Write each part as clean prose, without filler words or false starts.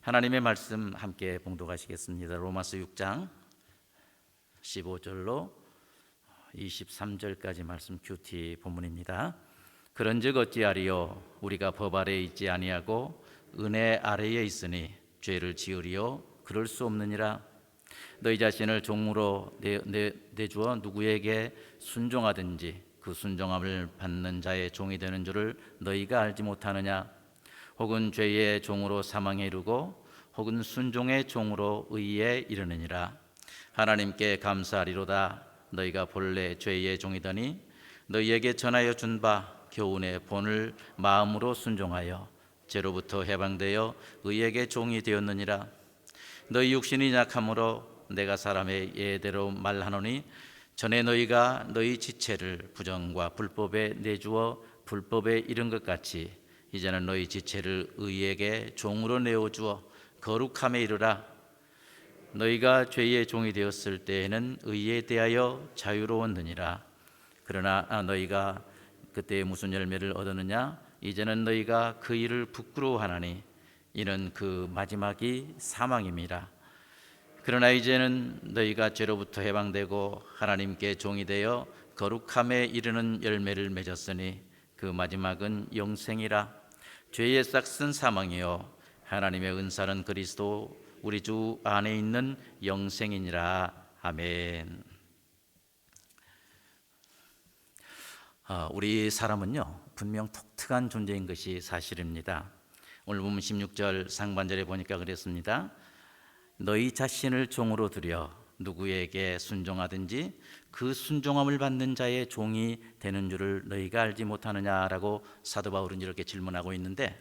하나님의 말씀 함께 봉독하시겠습니다. 로마서 6장 15절로 23절까지 말씀 큐티 본문입니다. 그런즉 어찌하리요? 우리가 법 아래에 있지 아니하고 은혜 아래에 있으니 죄를 지으리요? 그럴 수 없느니라. 너희 자신을 종으로 내주어 누구에게 순종하든지 그 순종함을 받는 자의 종이 되는 줄을 너희가 알지 못하느냐? 혹은 죄의 종으로 사망에 이르고 혹은 순종의 종으로 의에 이르느니라. 하나님께 감사하리로다. 너희가 본래 죄의 종이더니 너희에게 전하여 준 바 교훈의 본을 마음으로 순종하여 죄로부터 해방되어 의에게 종이 되었느니라. 너희 육신이 약함으로 내가 사람의 예대로 말하노니 전에 너희가 너희 지체를 부정과 불법에 내주어 불법에 이른 것 같이 이제는 너희 지체를 의에게 종으로 내어주어 거룩함에 이르라. 너희가 죄의 종이 되었을 때에는 의에 대하여 자유로웠느니라. 그러나 너희가 그때 무슨 열매를 얻었느냐? 이제는 너희가 그 일을 부끄러워하나니 이는 그 마지막이 사망임이라. 그러나 이제는 너희가 죄로부터 해방되고 하나님께 종이 되어 거룩함에 이르는 열매를 맺었으니 그 마지막은 영생이라. 죄의 싹은 사망이요 하나님의 은사는 그리스도 우리 주 안에 있는 영생이니라. 아멘. 우리 사람은요 분명 독특한 존재인 것이 사실입니다. 오늘 보면 16절 상반절에 보니까 그랬습니다. 너희 자신을 종으로 들여 누구에게 순종하든지 그 순종함을 받는 자의 종이 되는 줄을 너희가 알지 못하느냐라고 사도 바울은 이렇게 질문하고 있는데,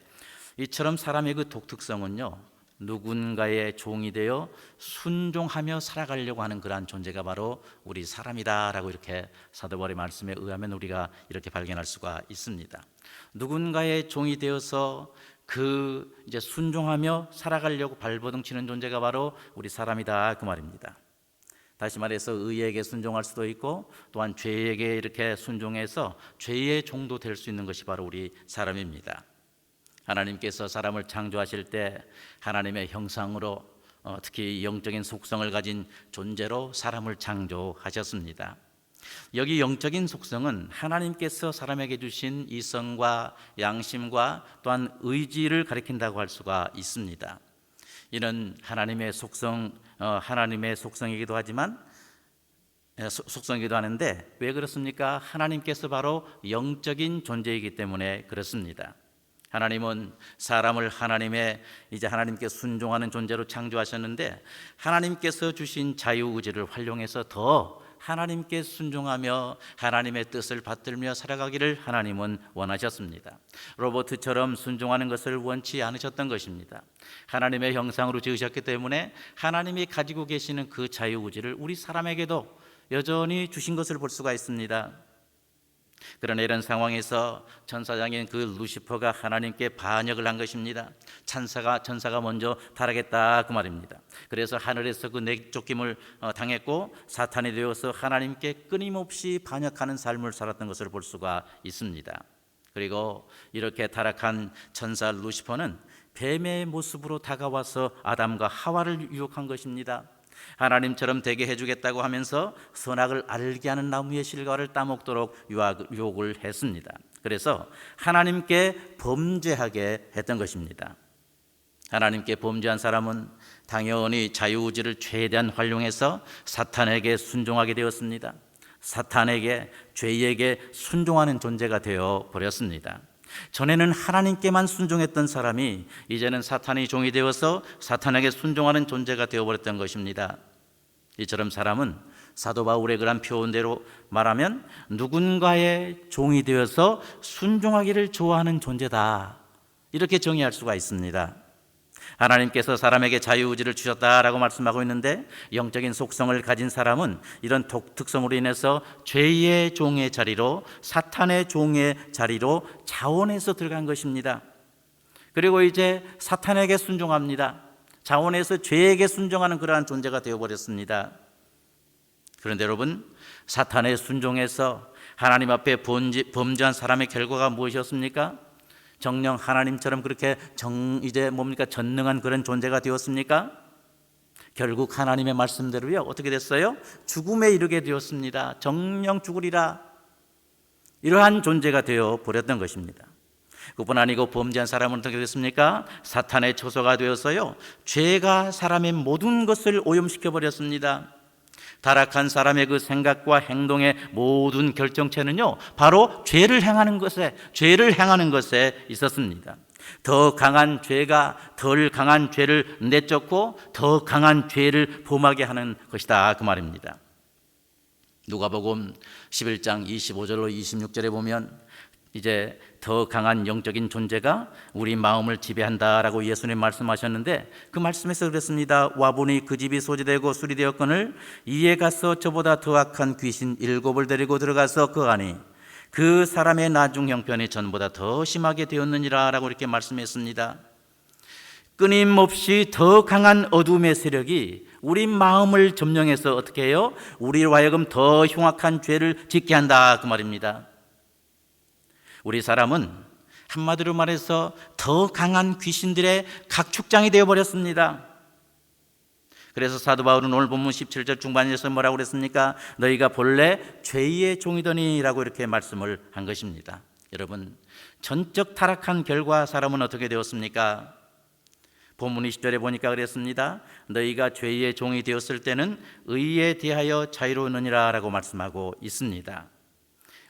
이처럼 사람의 그 독특성은요 누군가의 종이 되어 순종하며 살아가려고 하는 그러한 존재가 바로 우리 사람이다라고 이렇게 사도 바울의 말씀에 의하면 우리가 이렇게 발견할 수가 있습니다. 누군가의 종이 되어서 이제 순종하며 살아가려고 발버둥 치는 존재가 바로 우리 사람이다 그 말입니다. 다시 말해서 의에게 순종할 수도 있고 또한 죄에게 이렇게 순종해서 죄의 종도 될 수 있는 것이 바로 우리 사람입니다. 하나님께서 사람을 창조하실 때 하나님의 형상으로 특히 영적인 속성을 가진 존재로 사람을 창조하셨습니다. 여기 영적인 속성은 하나님께서 사람에게 주신 이성과 양심과 또한 의지를 가리킨다고 할 수가 있습니다. 이는 하나님의 속성이기도 하지만 속성이기도 하는데 왜 그렇습니까? 하나님께서 바로 영적인 존재이기 때문에 그렇습니다. 하나님은 사람을 하나님께 순종하는 존재로 창조하셨는데 하나님께서 주신 자유의지를 활용해서 더 하나님께 순종하며 하나님의 뜻을 받들며 살아가기를 하나님은 원하셨습니다. 로봇처럼 순종하는 것을 원치 않으셨던 것입니다. 하나님의 형상으로 지으셨기 때문에 하나님이 가지고 계시는 그 자유의지를 우리 사람에게도 여전히 주신 것을 볼 수가 있습니다. 그러나 이런 상황에서 천사장인 그 루시퍼가 하나님께 반역을 한 것입니다. 천사가 먼저 타락했다 그 말입니다. 그래서 하늘에서 그 내쫓김을 당했고 사탄이 되어서 하나님께 끊임없이 반역하는 삶을 살았던 것을 볼 수가 있습니다. 그리고 이렇게 타락한 천사 루시퍼는 뱀의 모습으로 다가와서 아담과 하와를 유혹한 것입니다. 하나님처럼 되게 해주겠다고 하면서 선악을 알게 하는 나무의 실과를 따먹도록 유혹을 했습니다. 그래서 하나님께 범죄하게 했던 것입니다. 하나님께 범죄한 사람은 당연히 자유의지를 최대한 활용해서 사탄에게 순종하게 되었습니다. 사탄에게, 죄에게 순종하는 존재가 되어 버렸습니다. 전에는 하나님께만 순종했던 사람이 이제는 사탄의 종이 되어서 사탄에게 순종하는 존재가 되어버렸던 것입니다. 이처럼 사람은 사도 바울의 그런 표현대로 말하면 누군가의 종이 되어서 순종하기를 좋아하는 존재다 이렇게 정의할 수가 있습니다. 하나님께서 사람에게 자유의지를 주셨다라고 말씀하고 있는데 영적인 속성을 가진 사람은 이런 독특성으로 인해서 죄의 종의 자리로 사탄의 종의 자리로 자원해서 들어간 것입니다. 그리고 이제 사탄에게 순종합니다. 자원해서 죄에게 순종하는 그러한 존재가 되어버렸습니다. 그런데 여러분, 사탄에 순종해서 하나님 앞에 범죄한 사람의 결과가 무엇이었습니까? 정령 하나님처럼 그렇게 이제 뭡니까? 전능한 그런 존재가 되었습니까? 결국 하나님의 말씀대로요, 어떻게 됐어요? 죽음에 이르게 되었습니다. 정령 죽으리라. 이러한 존재가 되어 버렸던 것입니다. 그뿐 아니고 범죄한 사람은 어떻게 됐습니까? 사탄의 처소가 되어서요, 죄가 사람의 모든 것을 오염시켜 버렸습니다. 타락한 사람의 그 생각과 행동의 모든 결정체는요, 바로 죄를 행하는 것에 있었습니다. 더 강한 죄가 덜 강한 죄를 내쫓고 더 강한 죄를 범하게 하는 것이다, 그 말입니다. 누가복음 11장 25절로 26절에 보면 이제 더 강한 영적인 존재가 우리 마음을 지배한다라고 예수님 말씀하셨는데, 그 말씀에서 그랬습니다. 와보니 그 집이 소지되고 수리되었거늘 이에 가서 저보다 더 악한 귀신 7을 데리고 들어가서 그 안에 그 사람의 나중 형편이 전보다 더 심하게 되었느니라 라고 이렇게 말씀했습니다. 끊임없이 더 강한 어둠의 세력이 우리 마음을 점령해서 어떻게 해요? 우리로 하여금 더 흉악한 죄를 짓게 한다, 그 말입니다. 우리 사람은 한마디로 말해서 더 강한 귀신들의 각축장이 되어버렸습니다. 그래서 사도 바울은 오늘 본문 17절 중반에서 뭐라고 그랬습니까? 너희가 본래 죄의 종이더니 라고 이렇게 말씀을 한 것입니다. 여러분, 전적 타락한 결과 사람은 어떻게 되었습니까? 본문 20절에 보니까 그랬습니다. 너희가 죄의 종이 되었을 때는 의에 대하여 자유로우느니라 라고 말씀하고 있습니다.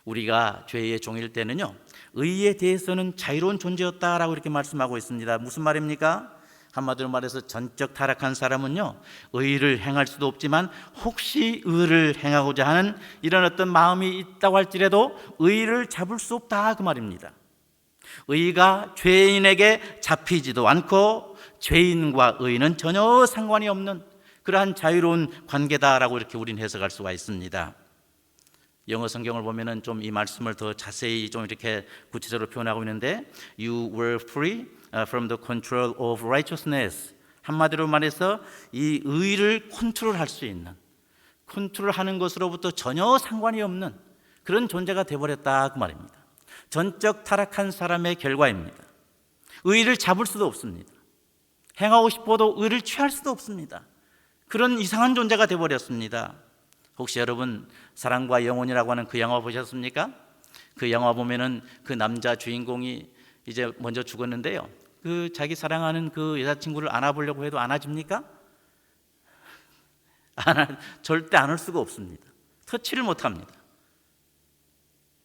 우리가 죄의 종일 때는요, 의에 대해서는 자유로운 존재였다라고 이렇게 말씀하고 있습니다. 무슨 말입니까? 한마디로 말해서 전적 타락한 사람은요, 의를 행할 수도 없지만 혹시 의를 행하고자 하는 이런 어떤 마음이 있다고 할지라도 의를 잡을 수 없다, 그 말입니다. 의가 죄인에게 잡히지도 않고 죄인과 의는 전혀 상관이 없는 그러한 자유로운 관계다라고 이렇게 우리는 해석할 수가 있습니다. 영어 성경을 보면은 좀 이 말씀을 더 자세히 좀 이렇게 구체적으로 표현하고 있는데, You were free from the control of righteousness. 한마디로 말해서 이 의를 컨트롤할 수 있는, 컨트롤하는 것으로부터 전혀 상관이 없는 그런 존재가 되어버렸다, 그 말입니다. 전적 타락한 사람의 결과입니다. 의를 잡을 수도 없습니다. 행하고 싶어도 의를 취할 수도 없습니다. 그런 이상한 존재가 되어버렸습니다. 혹시 여러분 사랑과 영혼이라고 하는 그 영화 보셨습니까? 그 영화 보면은 그 남자 주인공이 이제 먼저 죽었는데요, 그 자기 사랑하는 그 여자친구를 안아보려고 해도 안아줍니까? 절대 안을 수가 없습니다. 터치를 못합니다.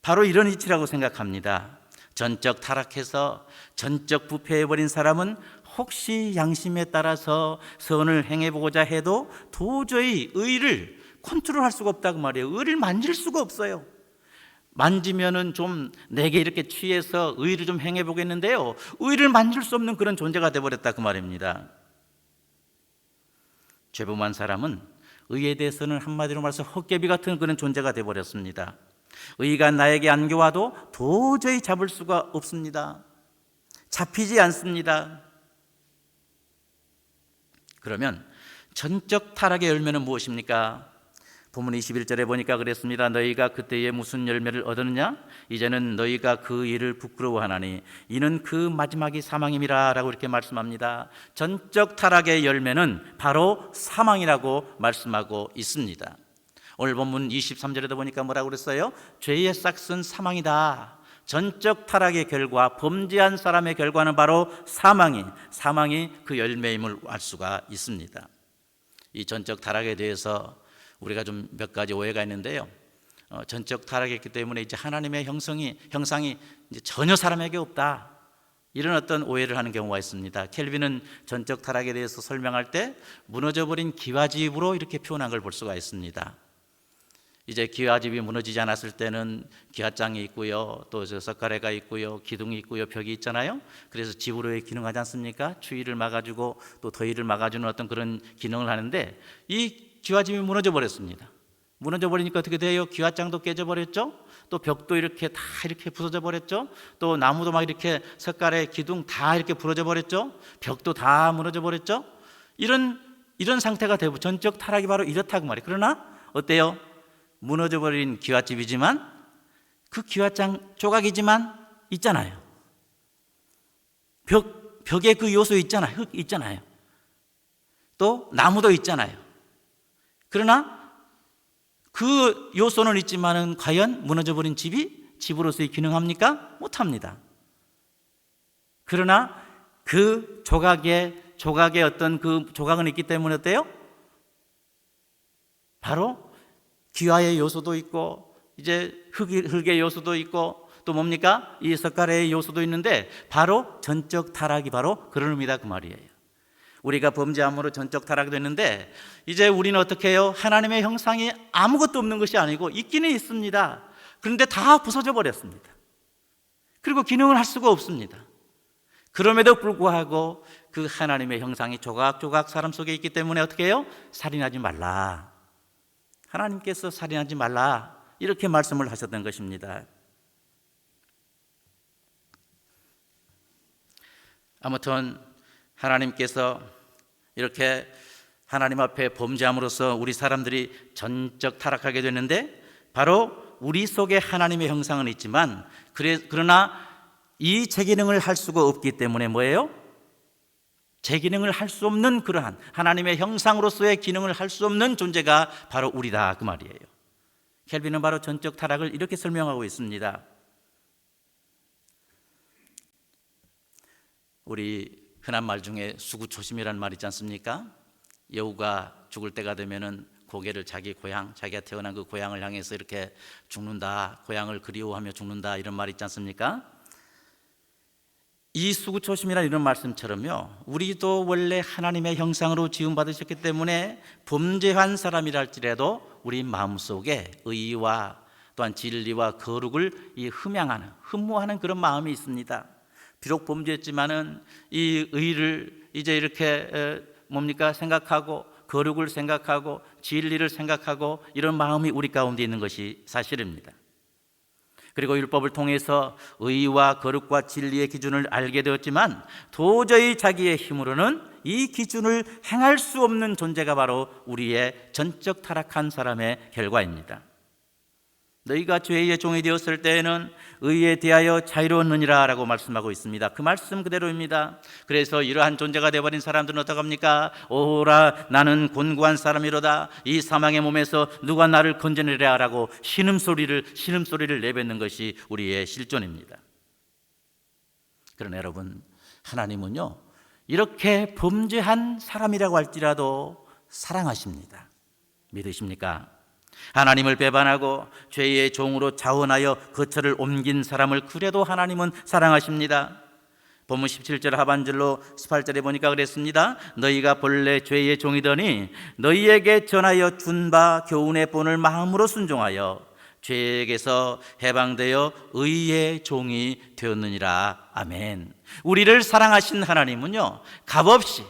바로 이런 이치라고 생각합니다. 전적 타락해서 전적 부패해버린 사람은 혹시 양심에 따라서 선을 행해보고자 해도 도저히 의를 컨트롤할 수가 없다고 말이에요. 의를 만질 수가 없어요. 만지면은 좀 내게 이렇게 취해서 의를 좀 행해보겠는데요, 의를 만질 수 없는 그런 존재가 되어버렸다, 그 말입니다. 죄범한 사람은 의에 대해서는 한마디로 말해서 헛개비 같은 그런 존재가 되어버렸습니다. 의가 나에게 안겨와도 도저히 잡을 수가 없습니다. 잡히지 않습니다. 그러면 전적 타락의 열매는 무엇입니까? 본문 21절에 보니까 그랬습니다. 너희가 그때에 무슨 열매를 얻었느냐? 이제는 너희가 그 일을 부끄러워하나니 이는 그 마지막이 사망임이라 라고 이렇게 말씀합니다. 전적 타락의 열매는 바로 사망이라고 말씀하고 있습니다. 오늘 본문 23절에도 보니까 뭐라고 그랬어요? 죄의 싹은 사망이다. 전적 타락의 결과, 범죄한 사람의 결과는 바로 사망이 그 열매임을 알 수가 있습니다. 이 전적 타락에 대해서 우리가 좀 몇 가지 오해가 있는데요, 전적 타락했기 때문에 이제 하나님의 형상이 이제 전혀 사람에게 없다, 이런 어떤 오해를 하는 경우가 있습니다. 켈빈은 전적 타락에 대해서 설명할 때 무너져버린 기와집으로 이렇게 표현한 걸 볼 수가 있습니다. 이제 기와집이 무너지지 않았을 때는 기와장이 있고요, 또 저 석가래가 있고요, 기둥이 있고요, 벽이 있잖아요. 그래서 집으로의 기능하지 않습니까? 추위를 막아주고 또 더위를 막아주는 어떤 그런 기능을 하는데, 이 기와집이 무너져 버렸습니다. 무너져 버리니까 어떻게 돼요? 기와장도 깨져 버렸죠. 또 벽도 이렇게 다 이렇게 부서져 버렸죠. 또 나무도 막 이렇게 석가래, 기둥 다 이렇게 부러져 버렸죠. 벽도 다 무너져 버렸죠. 이런 상태가 되고 전적 타락이 바로 이렇다고 말이에요. 그러나 어때요? 무너져 버린 기와집이지만 그 기와장 조각이지만 있잖아요. 벽에 그 요소 있잖아요. 흙 있잖아요. 또 나무도 있잖아요. 그러나 그 요소는 있지만은 과연 무너져버린 집이 집으로서의 기능합니까? 못합니다. 그러나 그 조각의 어떤 그 조각은 있기 때문에 어때요? 바로 기와의 요소도 있고 이제 흙의 요소도 있고 또 뭡니까? 이 석가래의 요소도 있는데 바로 전적 타락이 바로 그런 의미다 그 말이에요. 우리가 범죄함으로 전적 타락이 됐는데 이제 우리는 어떻게 해요? 하나님의 형상이 아무것도 없는 것이 아니고 있기는 있습니다. 그런데 다 부서져 버렸습니다. 그리고 기능을 할 수가 없습니다. 그럼에도 불구하고 그 하나님의 형상이 조각조각 사람 속에 있기 때문에 어떻게 해요? 살인하지 말라. 하나님께서 살인하지 말라 이렇게 말씀을 하셨던 것입니다. 아무튼 하나님께서 이렇게 하나님 앞에 범죄함으로써 우리 사람들이 전적 타락하게 되는데 바로 우리 속에 하나님의 형상은 있지만 그러나 이 제 기능을 할 수가 없기 때문에 뭐예요? 제 기능을 할 수 없는 그러한 하나님의 형상으로서의 기능을 할 수 없는 존재가 바로 우리다 그 말이에요. 켈빈은 바로 전적 타락을 이렇게 설명하고 있습니다. 우리 흔한 말 중에 수구초심이라는 말 있지 않습니까? 여우가 죽을 때가 되면은 고개를 자기 고향, 자기가 태어난 그 고향을 향해서 이렇게 죽는다, 고향을 그리워하며 죽는다 이런 말 있지 않습니까? 이 수구초심이라는 이런 말씀처럼요, 우리도 원래 하나님의 형상으로 지음받으셨기 때문에 범죄한 사람이라 할지라도 우리 마음속에 의와 또한 진리와 거룩을 흠모하는 그런 마음이 있습니다. 비록 범죄했지만은 이 의를 이제 이렇게 생각하고 거룩을 생각하고 진리를 생각하고 이런 마음이 우리 가운데 있는 것이 사실입니다. 그리고 율법을 통해서 의와 거룩과 진리의 기준을 알게 되었지만 도저히 자기의 힘으로는 이 기준을 행할 수 없는 존재가 바로 우리의 전적 타락한 사람의 결과입니다. 너희가 죄의 종이 되었을 때에는 의에 대하여 자유로웠느니라 라고 말씀하고 있습니다. 그 말씀 그대로입니다. 그래서 이러한 존재가 되어버린 사람들은 어떡합니까? 오라 나는 곤고한 사람이로다. 이 사망의 몸에서 누가 나를 건져내랴 라고 신음소리를 내뱉는 것이 우리의 실존입니다. 그러나 여러분, 하나님은요 이렇게 범죄한 사람이라고 할지라도 사랑하십니다. 믿으십니까? 하나님을 배반하고 죄의 종으로 자원하여 거처를 옮긴 사람을 그래도 하나님은 사랑하십니다. 본문 17절 하반절로 18절에 보니까 그랬습니다. 너희가 본래 죄의 종이더니 너희에게 전하여 준 바 교훈의 본을 마음으로 순종하여 죄에게서 해방되어 의의 종이 되었느니라. 아멘. 우리를 사랑하신 하나님은요 값없이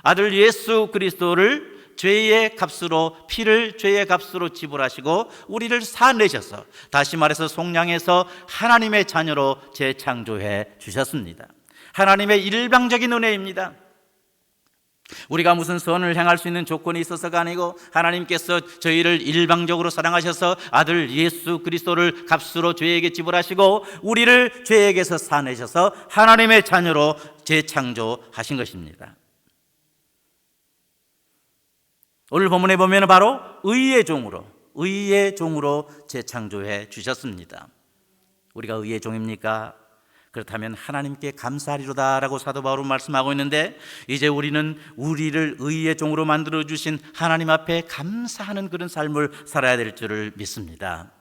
아들 예수 그리스도를 죄의 값으로 죄의 값으로 지불하시고 우리를 사내셔서 다시 말해서 속량해서 하나님의 자녀로 재창조해 주셨습니다. 하나님의 일방적인 은혜입니다. 우리가 무슨 선을 행할 수 있는 조건이 있어서가 아니고 하나님께서 저희를 일방적으로 사랑하셔서 아들 예수 그리스도를 값으로 죄에게 지불하시고 우리를 죄에게서 사내셔서 하나님의 자녀로 재창조하신 것입니다. 오늘 본문에 보면 바로 의의 종으로 재창조해 주셨습니다. 우리가 의의 종입니까? 그렇다면 하나님께 감사하리로다 라고 사도 바울은 말씀하고 있는데 이제 우리는 우리를 의의 종으로 만들어 주신 하나님 앞에 감사하는 그런 삶을 살아야 될 줄을 믿습니다.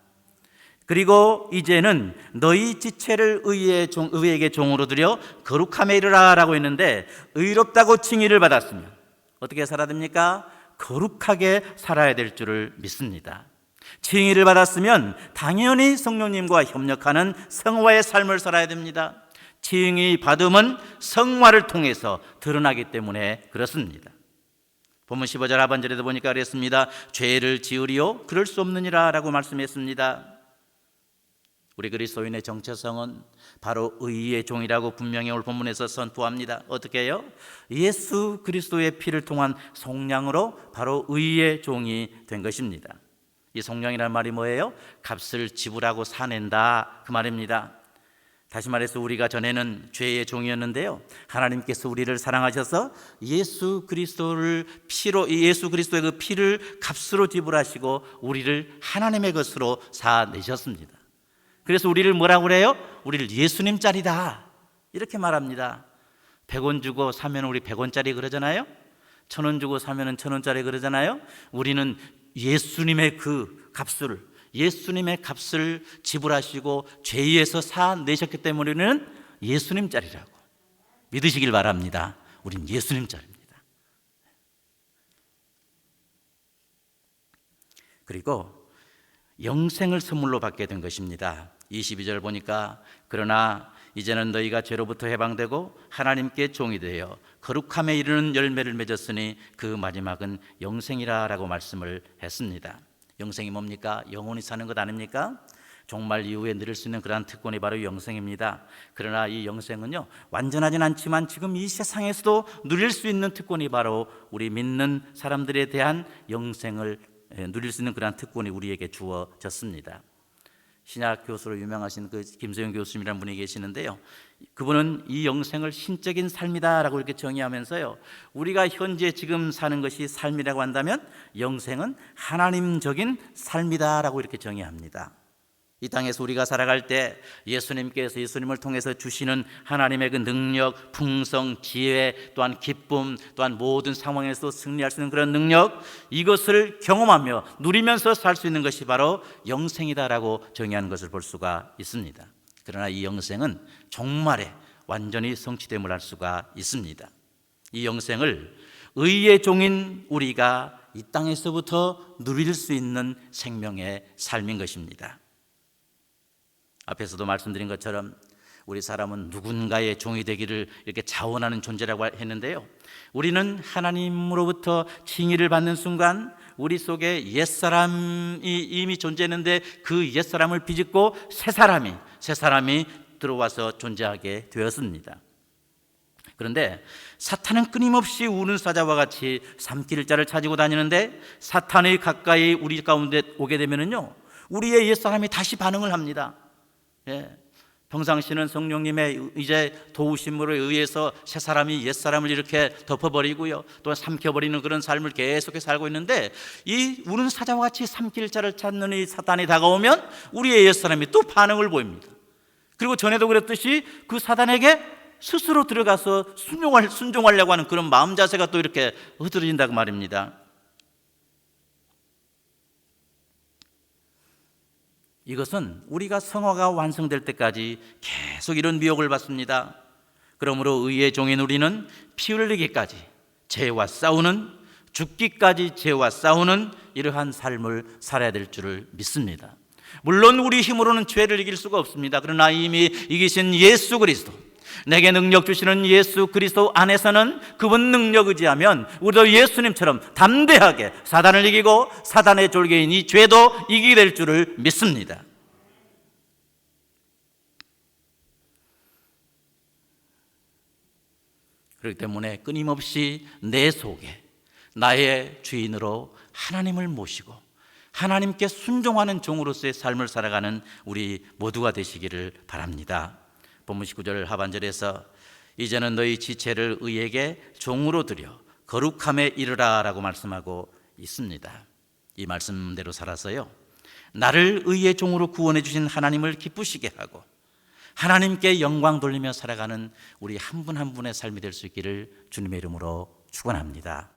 그리고 이제는 너희 지체를 의에게 종으로 드려 거룩함에 이르라 라고 했는데 의롭다고 칭의를 받았으면 어떻게 살아야 됩니까? 거룩하게 살아야 될 줄을 믿습니다. 칭의를 받았으면 당연히 성령님과 협력하는 성화의 삶을 살아야 됩니다. 칭의 받음은 성화를 통해서 드러나기 때문에 그렇습니다. 본문 15절 하반절에도 보니까 그랬습니다. 죄를 지으리요 그럴 수 없느니라 라고 말씀했습니다. 우리 그리스도인의 정체성은 바로 의의 종이라고 분명히 오늘 본문에서 선포합니다. 어떻게 해요? 예수 그리스도의 피를 통한 속량으로 바로 의의 종이 된 것입니다. 이 속량이라는 말이 뭐예요? 값을 지불하고 사낸다 그 말입니다. 다시 말해서 우리가 전에는 죄의 종이었는데요, 하나님께서 우리를 사랑하셔서 예수 그리스도의 그 피를 값으로 지불하시고 우리를 하나님의 것으로 사내셨습니다. 그래서 우리를 뭐라고 그래요? 우리를 예수님 짤이다 이렇게 말합니다. 100원 주고 사면 우리 100원짜리 그러잖아요. 1000원 주고 사면 1000원짜리 그러잖아요. 우리는 예수님의 그 예수님의 값을 지불하시고 죄에서 사내셨기 때문에 우리는 예수님 짤이라고 믿으시길 바랍니다. 우린 예수님 짤입니다. 그리고 영생을 선물로 받게 된 것입니다. 22절 보니까 그러나 이제는 너희가 죄로부터 해방되고 하나님께 종이 되어 거룩함에 이르는 열매를 맺었으니 그 마지막은 영생이라 라고 말씀을 했습니다. 영생이 뭡니까? 영원히 사는 것 아닙니까? 종말 이후에 누릴 수 있는 그러한 특권이 바로 영생입니다. 그러나 이 영생은요, 완전하진 않지만 지금 이 세상에서도 누릴 수 있는 특권이 바로 우리 믿는 사람들에 대한 영생을 누릴 수 있는 그러한 특권이 우리에게 주어졌습니다. 신약 교수로 유명하신 그 김소영 교수님이라는 분이 계시는데요, 그분은 이 영생을 신적인 삶이다라고 이렇게 정의하면서요, 우리가 현재 지금 사는 것이 삶이라고 한다면 영생은 하나님적인 삶이다라고 이렇게 정의합니다. 이 땅에서 우리가 살아갈 때 예수님께서 예수님을 통해서 주시는 하나님의 그 능력, 풍성, 지혜, 또한 기쁨, 또한 모든 상황에서 승리할 수 있는 그런 능력, 이것을 경험하며 누리면서 살 수 있는 것이 바로 영생이다라고 정의하는 것을 볼 수가 있습니다. 그러나 이 영생은 종말에 완전히 성취됨을 알 수가 있습니다. 이 영생을 의의 종인 우리가 이 땅에서부터 누릴 수 있는 생명의 삶인 것입니다. 앞에서도 말씀드린 것처럼 우리 사람은 누군가의 종이 되기를 이렇게 자원하는 존재라고 했는데요, 우리는 하나님으로부터 칭의를 받는 순간 우리 속에 옛사람이 이미 존재했는데 그 옛사람을 비집고 새 사람이 들어와서 존재하게 되었습니다. 그런데 사탄은 끊임없이 우는 사자와 같이 삼킬 자를 찾고 다니는데, 사탄이 가까이 우리 가운데 오게 되면은요, 우리의 옛사람이 다시 반응을 합니다. 평상시는 성령님의 이제 도우심으로 의해서 새 사람이 옛 사람을 이렇게 덮어버리고요, 또 삼켜버리는 그런 삶을 계속해서 살고 있는데, 이 우는 사자와 같이 삼킬 자를 찾는 이 사탄이 다가오면 우리의 옛 사람이 또 반응을 보입니다. 그리고 전에도 그랬듯이 그 사단에게 스스로 들어가서 순종하려고 하는 그런 마음 자세가 또 이렇게 흐트러진다고 말입니다. 이것은 우리가 성화가 완성될 때까지 계속 이런 미혹을 받습니다. 그러므로 의의 종인 우리는 피 흘리기까지 죄와 싸우는, 죽기까지 죄와 싸우는 이러한 삶을 살아야 될 줄을 믿습니다. 물론 우리 힘으로는 죄를 이길 수가 없습니다. 그러나 이미 이기신 예수 그리스도, 내게 능력 주시는 예수 그리스도 안에서는 그분 능력 의지하면 우리도 예수님처럼 담대하게 사단을 이기고 사단의 졸개인 이 죄도 이기게 될 줄을 믿습니다. 그렇기 때문에 끊임없이 내 속에 나의 주인으로 하나님을 모시고 하나님께 순종하는 종으로서의 삶을 살아가는 우리 모두가 되시기를 바랍니다. 본문 19절 하반절에서 이제는 너희 지체를 의에게 종으로 드려 거룩함에 이르라 라고 말씀하고 있습니다. 이 말씀대로 살아서요, 나를 의의 종으로 구원해 주신 하나님을 기쁘시게 하고 하나님께 영광 돌리며 살아가는 우리 한 분 한 분의 삶이 될 수 있기를 주님의 이름으로 축원합니다.